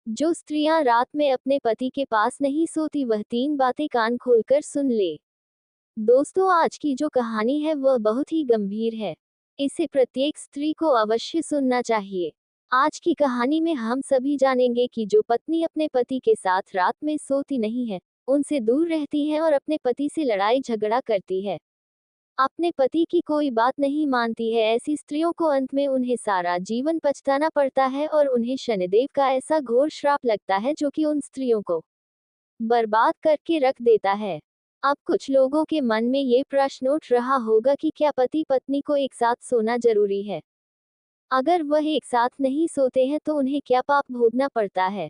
जो स्त्रियां रात में अपने पति के पास नहीं सोती वह 3 बातें कान खोलकर सुन ले। दोस्तों, आज की जो कहानी है वह बहुत ही गंभीर है। इसे प्रत्येक स्त्री को अवश्य सुनना चाहिए। आज की कहानी में हम सभी जानेंगे कि जो पत्नी अपने पति के साथ रात में सोती नहीं है, उनसे दूर रहती है और अपने पति से लड़ाई झगड़ा करती है, अपने पति की कोई बात नहीं मानती है, ऐसी स्त्रियों को अंत में उन्हें सारा जीवन पछताना पड़ता है और उन्हें शनिदेव का ऐसा घोर श्राप लगता है जो कि उन स्त्रियों को बर्बाद करके रख देता है। अब कुछ लोगों के मन में ये प्रश्न उठ रहा होगा कि क्या पति पत्नी को एक साथ सोना जरूरी है? अगर वह एक साथ नहीं सोते हैं तो उन्हें क्या पाप भोगना पड़ता है?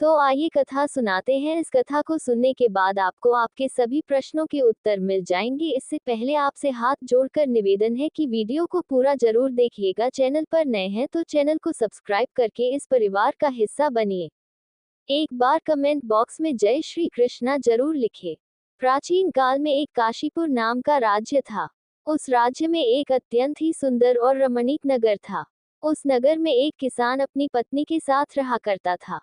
तो आइए कथा सुनाते हैं। इस कथा को सुनने के बाद आपको आपके सभी प्रश्नों के उत्तर मिल जाएंगे। इससे पहले आपसे हाथ जोड़कर निवेदन है कि वीडियो को पूरा जरूर देखिएगा। चैनल पर नए हैं तो चैनल को सब्सक्राइब करके इस परिवार का हिस्सा बनिए। एक बार कमेंट बॉक्स में जय श्री कृष्णा जरूर लिखे। प्राचीन काल में एक काशीपुर नाम का राज्य था। उस राज्य में एक अत्यंत ही सुंदर और रमणीक नगर था। उस नगर में एक किसान अपनी पत्नी के साथ रहा करता था।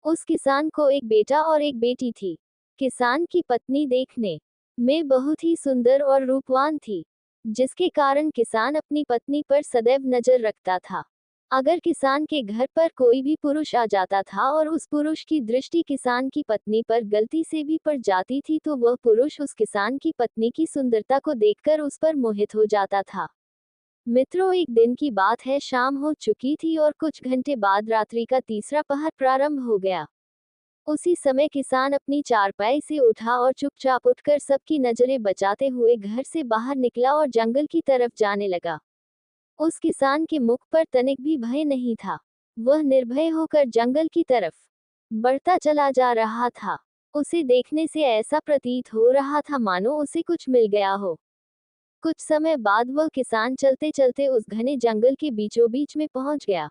उस किसान को एक बेटा और एक बेटी थी। किसान की पत्नी देखने में बहुत ही सुंदर और रूपवान थी, जिसके कारण किसान अपनी पत्नी पर सदैव नजर रखता था। अगर किसान के घर पर कोई भी पुरुष आ जाता था और उस पुरुष की दृष्टि किसान की पत्नी पर गलती से भी पड़ जाती थी तो वह पुरुष उस किसान की पत्नी की सुंदरता को देखकर उस पर मोहित हो जाता था। मित्रों, एक दिन की बात है। शाम हो चुकी थी और कुछ घंटे बाद रात्रि का तीसरा पहर प्रारंभ हो गया। उसी समय किसान अपनी चारपाई से उठा और चुपचाप उठकर सबकी नजरें बचाते हुए घर से बाहर निकला और जंगल की तरफ जाने लगा। उस किसान के मुख पर तनिक भी भय नहीं था। वह निर्भय होकर जंगल की तरफ बढ़ता चला जा रहा था। उसे देखने से ऐसा प्रतीत हो रहा था मानो उसे कुछ मिल गया हो। कुछ समय बाद वह किसान चलते चलते उस घने जंगल के बीचों बीच में पहुंच गया।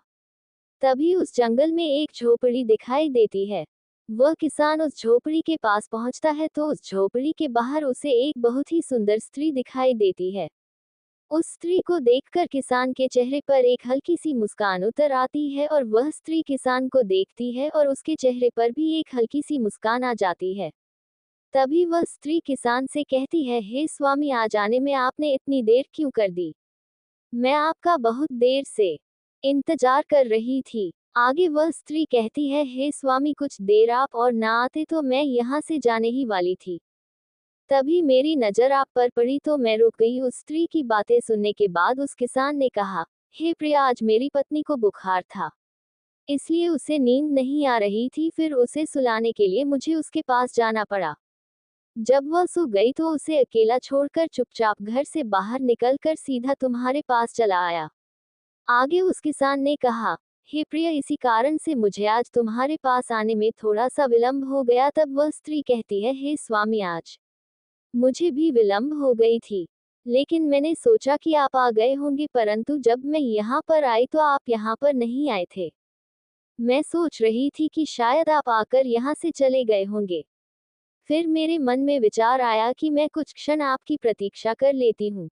तभी उस जंगल में एक झोपड़ी दिखाई देती है। वह किसान उस झोपड़ी के पास पहुंचता है तो उस झोपड़ी के बाहर उसे एक बहुत ही सुंदर स्त्री दिखाई देती है। उस स्त्री को देखकर किसान के चेहरे पर एक हल्की सी मुस्कान उतर आती है और वह स्त्री किसान को देखती है और उसके चेहरे पर भी एक हल्की सी मुस्कान आ जाती है। तभी वह स्त्री किसान से कहती है, हे स्वामी, आ जाने में आपने इतनी देर क्यों कर दी? मैं आपका बहुत देर से इंतजार कर रही थी। आगे वह स्त्री कहती है, हे स्वामी, कुछ देर आप और ना आते तो मैं यहाँ से जाने ही वाली थी। तभी मेरी नजर आप पर पड़ी तो मैं रुक गई। उस स्त्री की बातें सुनने के बाद उस किसान ने कहा, हे प्रिया, आज मेरी पत्नी को बुखार था, इसलिए उसे नींद नहीं आ रही थी। फिर उसे सुलाने के लिए मुझे उसके पास जाना पड़ा। जब वह सो गई तो उसे अकेला छोड़कर चुपचाप घर से बाहर निकलकर सीधा तुम्हारे पास चला आया। आगे उस किसान ने कहा, हे प्रिय, इसी कारण से मुझे आज तुम्हारे पास आने में थोड़ा सा विलंब हो गया। तब वह स्त्री कहती है, हे स्वामी, आज मुझे भी विलंब हो गई थी, लेकिन मैंने सोचा कि आप आ गए होंगे, परंतु जब मैं यहाँ पर आई तो आप यहाँ पर नहीं आए थे। मैं सोच रही थी कि शायद आप आकर यहाँ से चले गए होंगे। फिर मेरे मन में विचार आया कि मैं कुछ क्षण आपकी प्रतीक्षा कर लेती हूँ।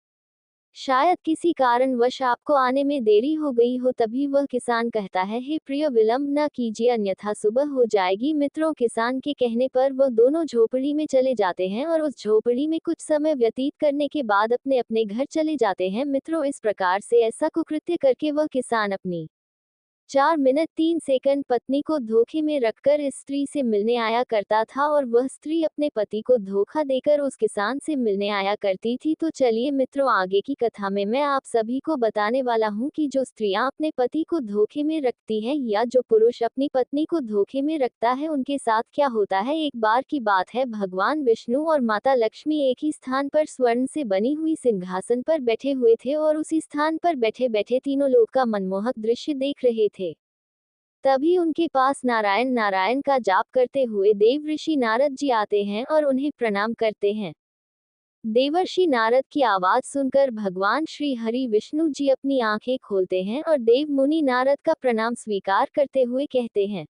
शायद किसी कारणवश आपको आने में देरी हो गई हो। तभी वह किसान कहता है, हे प्रिय, विलंब न कीजिए, अन्यथा सुबह हो जाएगी। मित्रों, किसान के कहने पर वह दोनों झोपड़ी में चले जाते हैं और उस झोपड़ी में कुछ समय व्यतीत करने के बाद अपने अपने घर चले जाते हैं। मित्रों, इस प्रकार से ऐसा कुकृत्य करके वह किसान अपनी 4 मिनट 3 सेकंड पत्नी को धोखे में रखकर इस स्त्री से मिलने आया करता था और वह स्त्री अपने पति को धोखा देकर उस किसान से मिलने आया करती थी। तो चलिए मित्रों, आगे की कथा में मैं आप सभी को बताने वाला हूँ कि जो स्त्रियां अपने पति को धोखे में रखती हैं या जो पुरुष अपनी पत्नी को धोखे में रखता है उनके साथ क्या होता है। एक बार की बात है, भगवान विष्णु और माता लक्ष्मी एक ही स्थान पर स्वर्ण से बनी हुई सिंहासन पर बैठे हुए थे और उसी स्थान पर बैठे बैठे तीनों लोग का मनमोहक दृश्य देख रहे थे। तभी उनके पास नारायण नारायण का जाप करते हुए देव ऋषि नारद जी आते हैं और उन्हें प्रणाम करते हैं। देवर्षि नारद की आवाज सुनकर भगवान श्री हरि विष्णु जी अपनी आंखें खोलते हैं और देव मुनि नारद का प्रणाम स्वीकार करते हुए कहते हैं,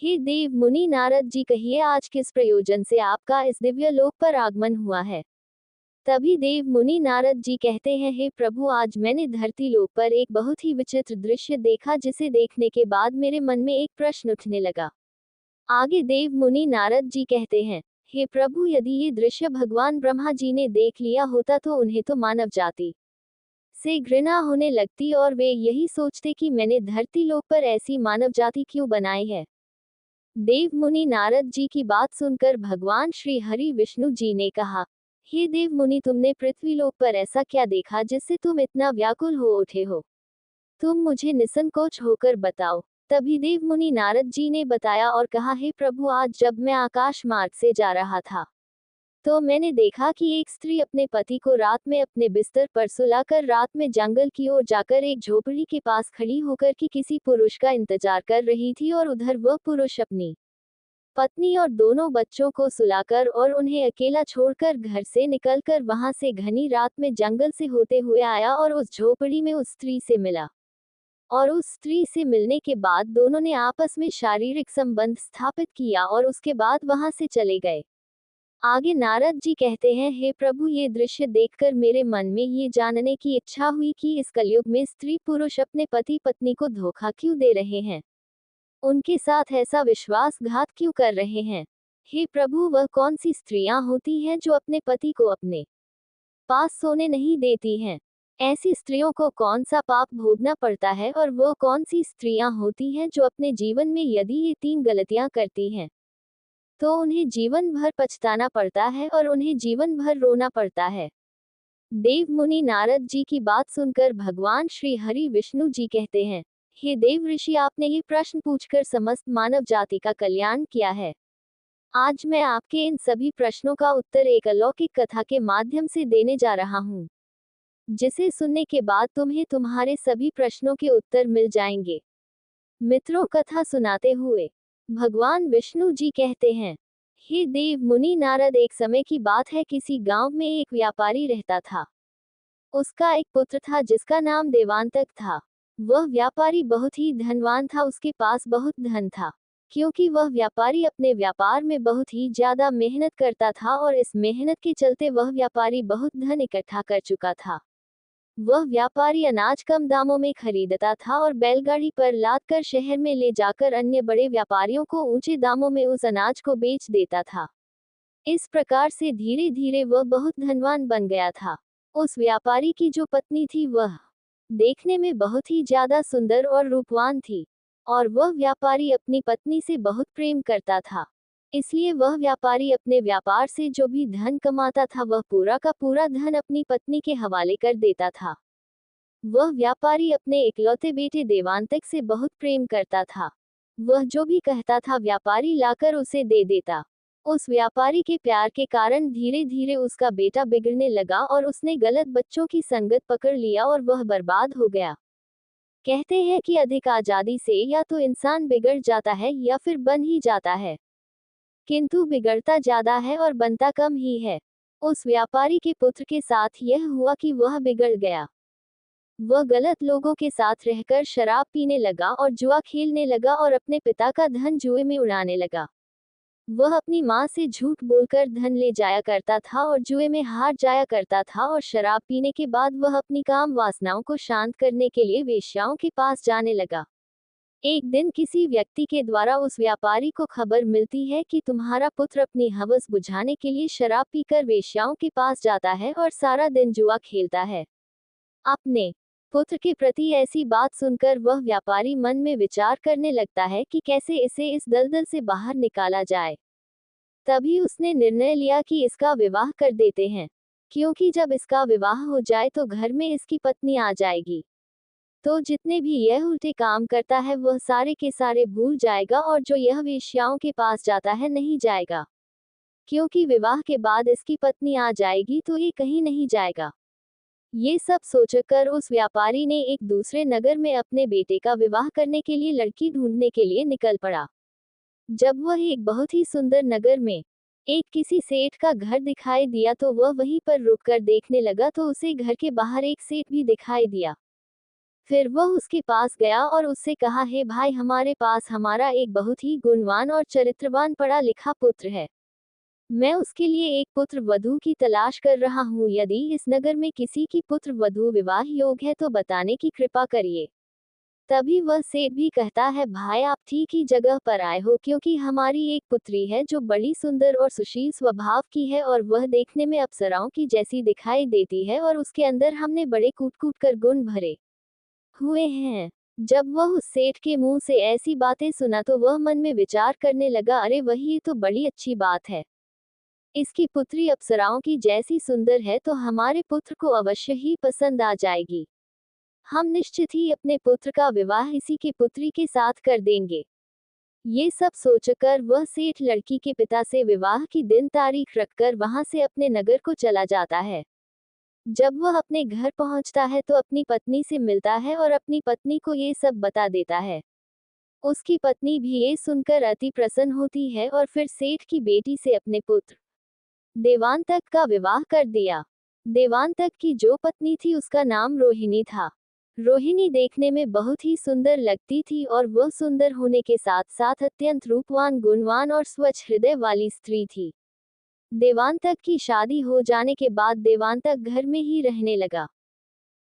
हे देव मुनि नारद जी, कहिए आज किस प्रयोजन से आपका इस दिव्य लोक पर आगमन हुआ है। तभी देव मुनि नारद जी कहते हैं, हे प्रभु, आज मैंने धरती लोक पर एक बहुत ही विचित्र दृश्य देखा, जिसे देखने के बाद मेरे मन में एक प्रश्न उठने लगा। आगे देव मुनि नारद जी कहते हैं, हे प्रभु, यदि ये दृश्य भगवान ब्रह्मा जी ने देख लिया होता तो उन्हें तो मानव जाति से घृणा होने लगती और वे यही सोचते कि मैंने धरती लोक पर ऐसी मानव जाति क्यों बनाई है। देव मुनि नारद जी की बात सुनकर भगवान श्री हरि विष्णु जी ने कहा, हे देव मुनि, तुमने पृथ्वी लोक पर ऐसा क्या देखा जिससे तुम इतना व्याकुल हो उठे हो? तुम मुझे निसंकोच होकर बताओ। तभी देव मुनि नारद जी ने बताया और कहा, हे प्रभु, आज जब मैं आकाश मार्ग से जा रहा था तो मैंने देखा कि एक स्त्री अपने पति को रात में अपने बिस्तर पर सुलाकर रात में जंगल की ओर जाकर एक झोपड़ी के पास खड़ी होकर कि किसी पुरुष का इंतजार कर रही थी, और उधर वह पुरुष अपनी पत्नी और दोनों बच्चों को सुलाकर और उन्हें अकेला छोड़कर घर से निकलकर वहां से घनी रात में जंगल से होते हुए आया और उस झोपड़ी में उस स्त्री से मिला। और उस स्त्री से मिलने के बाद दोनों ने आपस में शारीरिक संबंध स्थापित किया और उसके बाद वहां से चले गए। आगे नारद जी कहते हैं, हे प्रभु, ये दृश्य देखकर मेरे मन में ये जानने की इच्छा हुई कि इस कलयुग में स्त्री पुरुष अपने पति पत्नी को धोखा क्यों दे रहे हैं, उनके साथ ऐसा विश्वासघात क्यों कर रहे हैं। हे प्रभु, वह कौन सी स्त्रियां होती हैं जो अपने पति को अपने पास सोने नहीं देती हैं? ऐसी स्त्रियों को कौन सा पाप भोगना पड़ता है, और वो कौन सी स्त्रियां होती हैं जो अपने जीवन में यदि ये 3 गलतियां करती हैं तो उन्हें जीवन भर पछताना पड़ता है और उन्हें जीवन भर रोना पड़ता है। देव मुनि नारद जी की बात सुनकर भगवान श्री हरि विष्णु जी कहते हैं, हे देव ऋषि, आपने ये प्रश्न पूछकर समस्त मानव जाति का कल्याण किया है। आज मैं आपके इन सभी प्रश्नों का उत्तर एक अलौकिक कथा के माध्यम से देने जा रहा हूँ, जिसे सुनने के बाद तुम्हें तुम्हारे सभी प्रश्नों के उत्तर मिल जाएंगे। मित्रों, कथा सुनाते हुए भगवान विष्णु जी कहते हैं, हे देव मुनि नारद, एक समय की बात है, किसी गांव में एक व्यापारी रहता था। उसका एक पुत्र था जिसका नाम देवांतक था। वह व्यापारी बहुत ही धनवान था, उसके पास बहुत धन था। क्योंकि वह व्यापारी अपने व्यापार में बहुत ही ज्यादा मेहनत करता था और इस मेहनत के चलते वह व्यापारी बहुत धन इकट्ठा कर चुका था। वह व्यापारी अनाज कम दामों में खरीदता था और बैलगाड़ी पर लाद कर शहर में ले जाकर अन्य बड़े व्यापारियों को ऊंचे दामों में उस अनाज को बेच देता था। इस प्रकार से धीरे धीरे वह बहुत धनवान बन गया था। उस व्यापारी की जो पत्नी थी वह देखने में बहुत ही ज्यादा सुंदर और रूपवान थी, और वह व्यापारी अपनी पत्नी से बहुत प्रेम करता था। इसलिए वह व्यापारी अपने व्यापार से जो भी धन कमाता था वह पूरा का पूरा धन अपनी पत्नी के हवाले कर देता था। वह व्यापारी अपने इकलौते बेटे देवांतक से बहुत प्रेम करता था। वह जो भी कहता था व्यापारी लाकर उसे दे देता। उस व्यापारी के प्यार के कारण धीरे धीरे उसका बेटा बिगड़ने लगा और उसने गलत बच्चों की संगत पकड़ लिया और वह बर्बाद हो गया। कहते हैं कि अधिक आजादी से या तो इंसान बिगड़ जाता है या फिर बन ही जाता है, किंतु बिगड़ता ज्यादा है और बनता कम ही है। उस व्यापारी के पुत्र के साथ यह हुआ कि वह बिगड़ गया। वह गलत लोगों के साथ रहकर शराब पीने लगा और जुआ खेलने लगा और अपने पिता का धन जुए में उड़ाने लगा। वह अपनी माँ से झूठ बोलकर धन ले जाया करता था और जुए में हार जाया करता था, और शराब पीने के बाद वह अपनी काम वासनाओं को शांत करने के लिए वेश्याओं के पास जाने लगा। एक दिन किसी व्यक्ति के द्वारा उस व्यापारी को खबर मिलती है कि तुम्हारा पुत्र अपनी हवस बुझाने के लिए शराब पीकर वेश्याओं के पास जाता है और सारा दिन जुआ खेलता है। अपने पुत्र के प्रति ऐसी बात सुनकर वह व्यापारी मन में विचार करने लगता है कि कैसे इसे इस दलदल से बाहर निकाला जाए। तभी उसने निर्णय लिया कि इसका विवाह कर देते हैं, क्योंकि जब इसका विवाह हो जाए तो घर में इसकी पत्नी आ जाएगी, तो जितने भी यह उल्टे काम करता है वह सारे के सारे भूल जाएगा, और जो यह वेश्याओं के पास जाता है नहीं जाएगा, क्योंकि विवाह के बाद इसकी पत्नी आ जाएगी तो ये कहीं नहीं जाएगा। ये सब सोचकर उस व्यापारी ने एक दूसरे नगर में अपने बेटे का विवाह करने के लिए लड़की ढूंढने के लिए निकल पड़ा। जब वह एक बहुत ही सुंदर नगर में एक किसी सेठ का घर दिखाई दिया तो वह वहीं पर रुककर देखने लगा, तो उसे घर के बाहर एक सेठ भी दिखाई दिया। फिर वह उसके पास गया और उससे कहा, हे भाई, हमारे पास हमारा एक बहुत ही गुणवान और चरित्रवान पढ़ा लिखा पुत्र है। मैं उसके लिए एक पुत्र वधू की तलाश कर रहा हूँ। यदि इस नगर में किसी की पुत्र वधू विवाह योग्य है तो बताने की कृपा करिए। तभी वह सेठ भी कहता है, भाई आप ठीक ही जगह पर आए हो, क्योंकि हमारी एक पुत्री है जो बड़ी सुंदर और सुशील स्वभाव की है और वह देखने में अप्सराओं की जैसी दिखाई देती है और उसके अंदर हमने बड़े कूट कूट कर गुण भरे हुए हैं। जब वह उस सेठ के मुंह से ऐसी बातें सुना तो वह मन में विचार करने लगा, अरे वही, ये तो बड़ी अच्छी बात है। इसकी पुत्री अप्सराओं की जैसी सुंदर है तो हमारे पुत्र को अवश्य ही पसंद आ जाएगी। हम निश्चित ही अपने पुत्र का विवाह इसी की पुत्री के साथ कर देंगे। ये सब सोचकर वह सेठ लड़की के पिता से विवाह की दिन तारीख रखकर वहां से अपने नगर को चला जाता है। जब वह अपने घर पहुंचता है तो अपनी पत्नी से मिलता है और अपनी पत्नी को ये सब बता देता है। उसकी पत्नी भी ये सुनकर अति प्रसन्न होती है और फिर सेठ की बेटी से अपने पुत्र देवांतक का विवाह कर दिया। देवांतक की जो पत्नी थी उसका नाम रोहिणी था। रोहिणी देखने में बहुत ही सुंदर लगती थी और वह सुंदर होने के साथ साथ अत्यंत रूपवान, गुणवान और स्वच्छ हृदय वाली स्त्री थी। देवांतक की शादी हो जाने के बाद देवांतक घर में ही रहने लगा,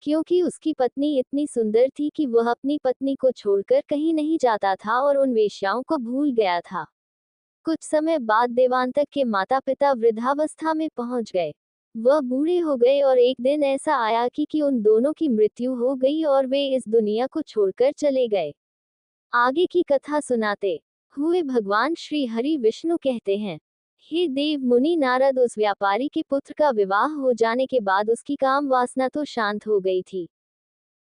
क्योंकि उसकी पत्नी इतनी सुंदर थी कि वह अपनी पत्नी को छोड़कर कहीं नहीं जाता था और उन वेश्याओं को भूल गया था। कुछ समय बाद देवांतक के माता पिता वृद्धावस्था में पहुंच गए। वह बूढ़े हो गए और एक दिन ऐसा आया कि उन दोनों की मृत्यु हो गई और वे इस दुनिया को छोड़कर चले गए। आगे की कथा सुनाते हुए भगवान श्री हरि विष्णु कहते हैं, हे देव मुनि नारद, उस व्यापारी के पुत्र का विवाह हो जाने के बाद उसकी काम वासना तो शांत हो गई थी,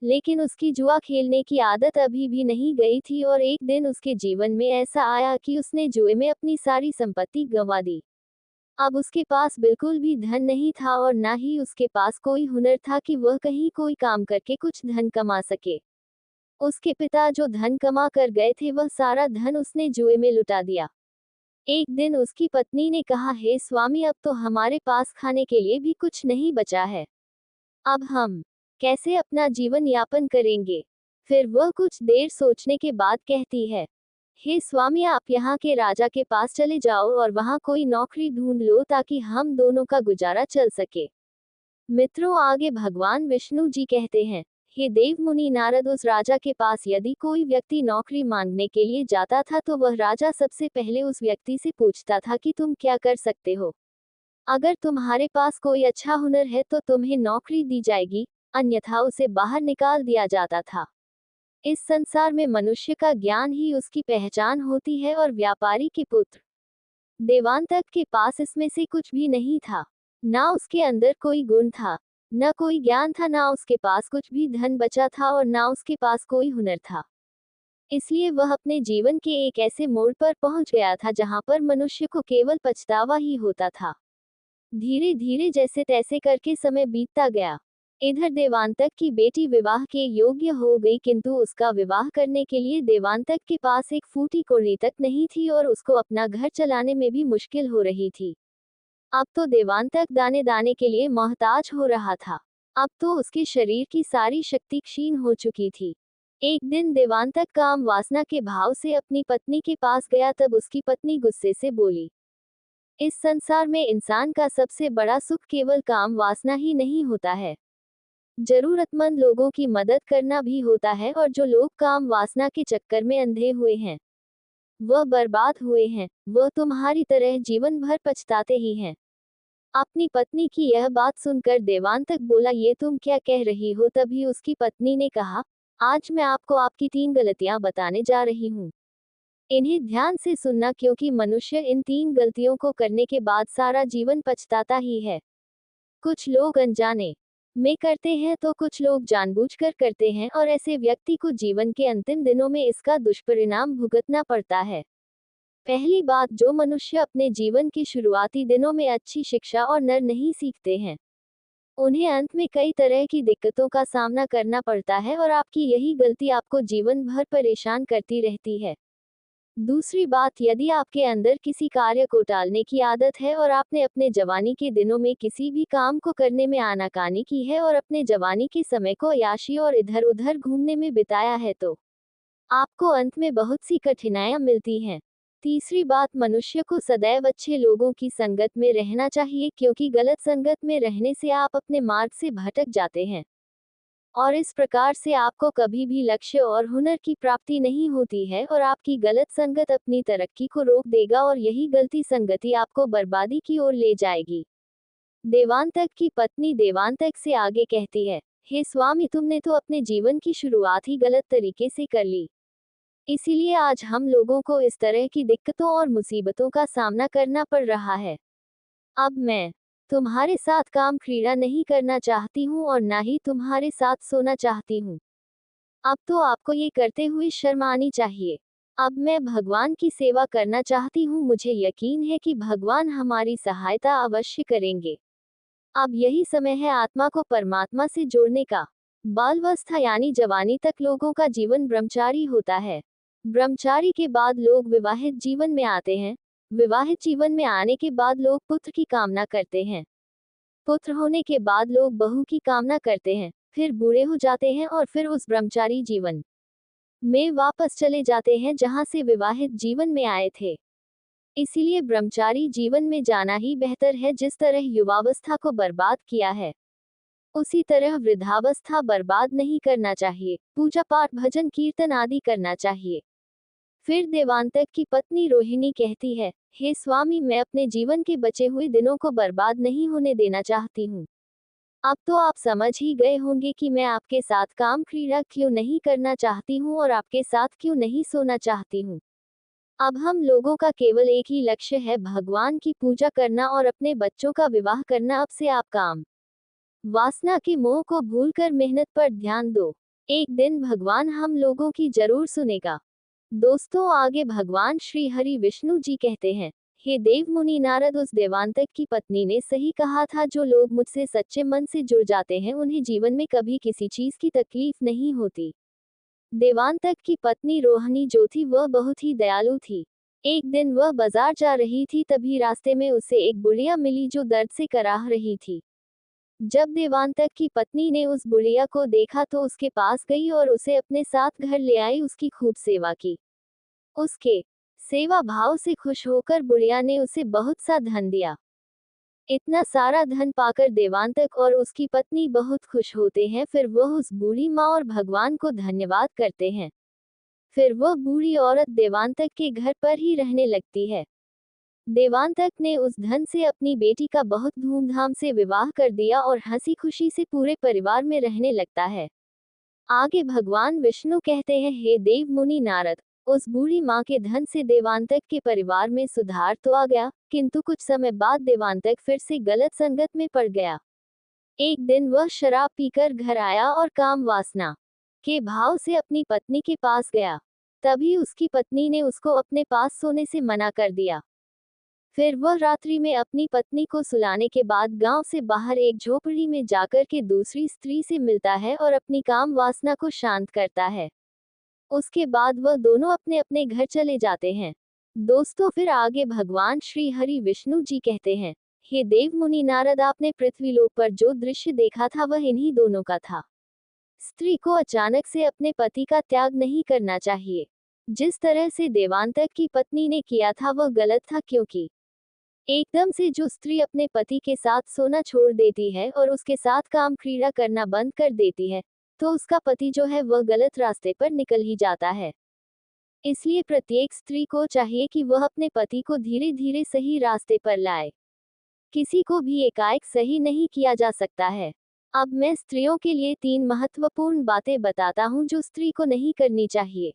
लेकिन उसकी जुआ खेलने की आदत अभी भी नहीं गई थी और एक दिन उसके जीवन में ऐसा आया कि उसने जुए में अपनी सारी संपत्ति गंवा दी। अब उसके पास बिल्कुल भी धन नहीं था और ना ही उसके पास कोई हुनर था कि वह कहीं कोई काम करके कुछ धन कमा सके। उसके पिता जो धन कमा कर गए थे वह सारा धन उसने जुए में लुटा दिया। एक दिन उसकी पत्नी ने कहा, हे स्वामी, अब तो हमारे पास खाने के लिए भी कुछ नहीं बचा है। अब हम कैसे अपना जीवन यापन करेंगे? फिर वह कुछ देर सोचने के बाद कहती है, हे स्वामी, आप यहाँ के राजा के पास चले जाओ और वहाँ कोई नौकरी ढूंढ लो ताकि हम दोनों का गुजारा चल सके। मित्रों, आगे भगवान विष्णु जी कहते हैं, हे देव मुनि नारद, उस राजा के पास यदि कोई व्यक्ति नौकरी मांगने के लिए जाता था तो वह राजा सबसे पहले उस व्यक्ति से पूछता था कि तुम क्या कर सकते हो। अगर तुम्हारे पास कोई अच्छा हुनर है तो तुम्हें नौकरी दी जाएगी, अन्यथा उसे बाहर निकाल दिया जाता था। इस संसार में मनुष्य का ज्ञान ही उसकी पहचान होती है और व्यापारी के पुत्र देवांतक के पास इसमें से कुछ भी नहीं था। ना उसके अंदर कोई गुण था, न कोई ज्ञान था, ना उसके पास कुछ भी धन बचा था और ना उसके पास कोई हुनर था। इसलिए वह अपने जीवन के एक ऐसे मोड़ पर पहुंच गया था जहां पर मनुष्य को केवल पछतावा ही होता था। धीरे धीरे जैसे तैसे करके समय बीतता गया। इधर देवांतक की बेटी विवाह के योग्य हो गई, किंतु उसका विवाह करने के लिए देवांतक के पास एक फूटी कौड़ी तक नहीं थी और उसको अपना घर चलाने में भी मुश्किल हो रही थी। अब तो देवांतक दाने दाने के लिए मोहताज हो रहा था। अब तो उसके शरीर की सारी शक्ति क्षीण हो चुकी थी। एक दिन देवांतक काम वासना के भाव से अपनी पत्नी के पास गया, तब उसकी पत्नी गुस्से से बोली, इस संसार में इंसान का सबसे बड़ा सुख केवल काम वासना ही नहीं होता है, जरूरतमंद लोगों की मदद करना भी होता है, और जो लोग काम वासना के चक्कर में अंधे हुए हैं वह बर्बाद हुए हैं, वह तुम्हारी तरह जीवन भर पछताते ही हैं। अपनी पत्नी की यह बात सुनकर देवांतक बोला, ये तुम क्या कह रही हो? तभी उसकी पत्नी ने कहा, आज मैं आपको आपकी 3 गलतियां बताने जा रही हूँ। इन्हें ध्यान से सुनना, क्योंकि मनुष्य इन 3 गलतियों को करने के बाद सारा जीवन पछताता ही है। कुछ लोग अनजाने में करते हैं तो कुछ लोग जानबूझकर करते हैं और ऐसे व्यक्ति को जीवन के अंतिम दिनों में इसका दुष्परिणाम भुगतना पड़ता है। पहली बात, जो मनुष्य अपने जीवन के शुरुआती दिनों में अच्छी शिक्षा और नर नहीं सीखते हैं, उन्हें अंत में कई तरह की दिक्कतों का सामना करना पड़ता है और आपकी यही गलती आपको जीवन भर परेशान करती रहती है। दूसरी बात, यदि आपके अंदर किसी कार्य को टालने की आदत है और आपने अपने जवानी के दिनों में किसी भी काम को करने में आनाकानी की है और अपने जवानी के समय को अय्याशी और इधर उधर घूमने में बिताया है, तो आपको अंत में बहुत सी कठिनाइयां मिलती हैं। तीसरी बात, मनुष्य को सदैव अच्छे लोगों की संगत में रहना चाहिए, क्योंकि गलत संगत में रहने से आप अपने मार्ग से भटक जाते हैं और इस प्रकार से आपको कभी भी लक्ष्य और हुनर की प्राप्ति नहीं होती है और आपकी गलत संगत अपनी तरक्की को रोक देगा और यही गलती संगति आपको बर्बादी की ओर ले जाएगी। देवांतक की पत्नी देवांतक से आगे कहती है, हे स्वामी, तुमने तो अपने जीवन की शुरुआत ही गलत तरीके से कर ली। इसीलिए आज हम लोगों को इस तरह की दिक्कतों और मुसीबतों का सामना करना पड़ रहा है। अब मैं तुम्हारे साथ काम क्रीड़ा नहीं करना चाहती हूँ और ना ही तुम्हारे साथ सोना चाहती हूँ। अब तो आपको ये करते हुए शर्म आनी चाहिए। अब मैं भगवान की सेवा करना चाहती हूँ। मुझे यकीन है कि भगवान हमारी सहायता अवश्य करेंगे। अब यही समय है आत्मा को परमात्मा से जोड़ने का। बालावस्था यानी जवानी तक लोगों का जीवन ब्रह्मचारी होता है। ब्रह्मचारी के बाद लोग विवाहित जीवन में आते हैं। विवाहित जीवन में आने के बाद लोग पुत्र की कामना करते हैं। पुत्र होने के बाद लोग बहू की कामना करते हैं, फिर बूढ़े हो जाते हैं और फिर उस ब्रह्मचारी जीवन में वापस चले जाते हैं जहां से विवाहित जीवन में आए थे। इसीलिए ब्रह्मचारी जीवन में जाना ही बेहतर है। जिस तरह युवावस्था को बर्बाद किया है, उसी तरह वृद्धावस्था बर्बाद नहीं करना चाहिए। पूजा पाठ, भजन कीर्तन आदि करना चाहिए। फिर देवांतक की पत्नी रोहिणी कहती है, हे स्वामी, मैं अपने जीवन के बचे हुए दिनों को बर्बाद नहीं होने देना चाहती हूँ। अब तो आप समझ ही गए होंगे कि मैं आपके साथ काम क्रीड़ा क्यों नहीं करना चाहती हूँ और आपके साथ क्यों नहीं सोना चाहती हूँ। अब हम लोगों का केवल एक ही लक्ष्य है, भगवान की पूजा करना और अपने बच्चों का विवाह करना। अब से आप काम वासना के मोह को भूलकर मेहनत पर ध्यान दो। एक दिन भगवान हम लोगों की जरूर सुनेगा। दोस्तों, आगे भगवान श्री हरि विष्णु जी कहते हैं, हे देव मुनि नारद, उस देवांतक की पत्नी ने सही कहा था। जो लोग मुझसे सच्चे मन से जुड़ जाते हैं उन्हें जीवन में कभी किसी चीज की तकलीफ नहीं होती। देवांतक की पत्नी रोहिणी जो थी वह बहुत ही दयालु थी। एक दिन वह बाजार जा रही थी, तभी रास्ते में उसे एक बुढ़िया मिली जो दर्द से कराह रही थी। जब देवांतक की पत्नी ने उस बुढ़िया को देखा तो उसके पास गई और उसे अपने साथ घर ले आई। उसकी खूब सेवा की। उसके सेवा भाव से खुश होकर बुढ़िया ने उसे बहुत सा धन दिया। इतना सारा धन पाकर देवांतक और उसकी पत्नी बहुत खुश होते हैं। फिर वह उस बूढ़ी माँ और भगवान को धन्यवाद करते हैं। फिर वह बूढ़ी औरत देवांतक के घर पर ही रहने लगती है। देवांतक ने उस धन से अपनी बेटी का बहुत धूमधाम से विवाह कर दिया और हंसी खुशी से पूरे परिवार में रहने लगता है। आगे भगवान विष्णु कहते हैं, हे देव मुनि नारद, उस बूढ़ी माँ के धन से देवांतक के परिवार में सुधार तो आ गया, किंतु कुछ समय बाद देवांतक फिर से गलत संगत में पड़ गया। एक दिन वह शराब पीकर घर आया और काम वासना के भाव से अपनी पत्नी के पास गया। तभी उसकी पत्नी ने उसको अपने पास सोने से मना कर दिया। फिर वह रात्रि में अपनी पत्नी को सुलाने के बाद गांव से बाहर एक झोपड़ी में जाकर के दूसरी स्त्री से मिलता है और अपनी काम वासना को शांत करता है। उसके बाद वह दोनों अपने अपने घर चले जाते हैं। दोस्तों, फिर आगे भगवान श्री हरि विष्णु जी कहते हैं, हे देव मुनि नारद, आपने पृथ्वीलोक पर जो दृश्य देखा था वह इन्हीं दोनों का था। स्त्री को अचानक से अपने पति का त्याग नहीं करना चाहिए। जिस तरह से देवांतक की पत्नी ने किया था वह गलत था, क्योंकि एकदम से जो स्त्री अपने पति के साथ सोना छोड़ देती है और उसके साथ काम क्रीड़ा करना बंद कर देती है, तो उसका पति जो है वह गलत रास्ते पर निकल ही जाता है। इसलिए प्रत्येक स्त्री को चाहिए कि वह अपने पति को धीरे धीरे सही रास्ते पर लाए। किसी को भी एकाएक सही नहीं किया जा सकता है। अब मैं स्त्रियों के लिए 3 महत्वपूर्ण बातें बताता हूँ जो स्त्री को नहीं करनी चाहिए।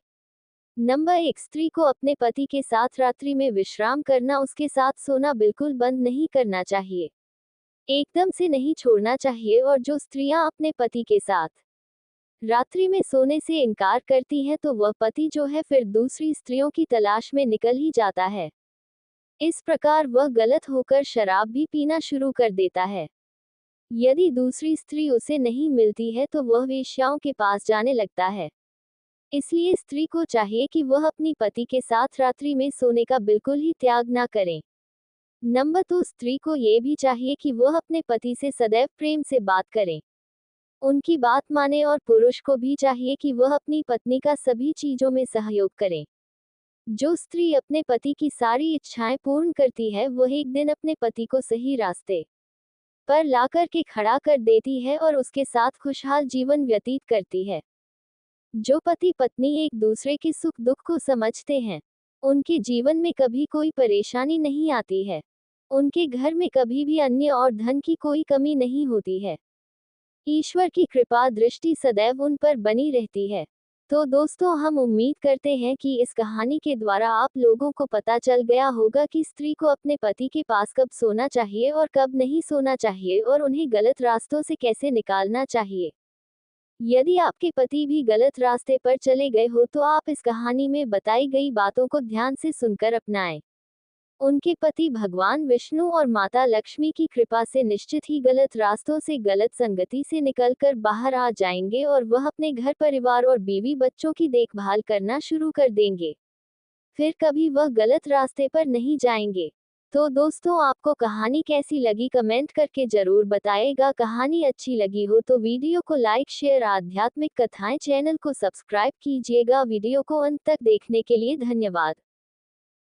नंबर 1, स्त्री को अपने पति के साथ रात्रि में विश्राम करना, उसके साथ सोना बिल्कुल बंद नहीं करना चाहिए। एकदम से नहीं छोड़ना चाहिए। और जो स्त्रियां अपने पति के साथ रात्रि में सोने से इनकार करती हैं तो वह पति जो है फिर दूसरी स्त्रियों की तलाश में निकल ही जाता है। इस प्रकार वह गलत होकर शराब भी पीना शुरू कर देता है। यदि दूसरी स्त्री उसे नहीं मिलती है तो वह वेश्याओं के पास जाने लगता है। इसलिए स्त्री को चाहिए कि वह अपनी पति के साथ रात्रि में सोने का बिल्कुल ही त्याग ना करें। नंबर 2, स्त्री को ये भी चाहिए कि वह अपने पति से सदैव प्रेम से बात करें, उनकी बात माने, और पुरुष को भी चाहिए कि वह अपनी पत्नी का सभी चीजों में सहयोग करें। जो स्त्री अपने पति की सारी इच्छाएं पूर्ण करती है वह एक दिन अपने पति को सही रास्ते पर लाकर के खड़ा कर देती है और उसके साथ खुशहाल जीवन व्यतीत करती है। जो पति पत्नी एक दूसरे के सुख दुख को समझते हैं, उनके जीवन में कभी कोई परेशानी नहीं आती है। उनके घर में कभी भी अन्न और धन की कोई कमी नहीं होती है। ईश्वर की कृपा दृष्टि सदैव उन पर बनी रहती है। तो दोस्तों, हम उम्मीद करते हैं कि इस कहानी के द्वारा आप लोगों को पता चल गया होगा कि स्त्री को अपने पति के पास कब सोना चाहिए और कब नहीं सोना चाहिए और उन्हें गलत रास्तों से कैसे निकालना चाहिए। यदि आपके पति भी गलत रास्ते पर चले गए हो तो आप इस कहानी में बताई गई बातों को ध्यान से सुनकर अपनाएं। उनके पति भगवान विष्णु और माता लक्ष्मी की कृपा से निश्चित ही गलत रास्तों से, गलत संगति से निकलकर बाहर आ जाएंगे और वह अपने घर परिवार और बीवी बच्चों की देखभाल करना शुरू कर देंगे। फिर कभी वह गलत रास्ते पर नहीं जाएंगे। तो दोस्तों, आपको कहानी कैसी लगी कमेंट करके जरूर बताएगा। कहानी अच्छी लगी हो तो वीडियो को लाइक शेयर, आध्यात्मिक कथाएं चैनल को सब्सक्राइब कीजिएगा। वीडियो को अंत तक देखने के लिए धन्यवाद।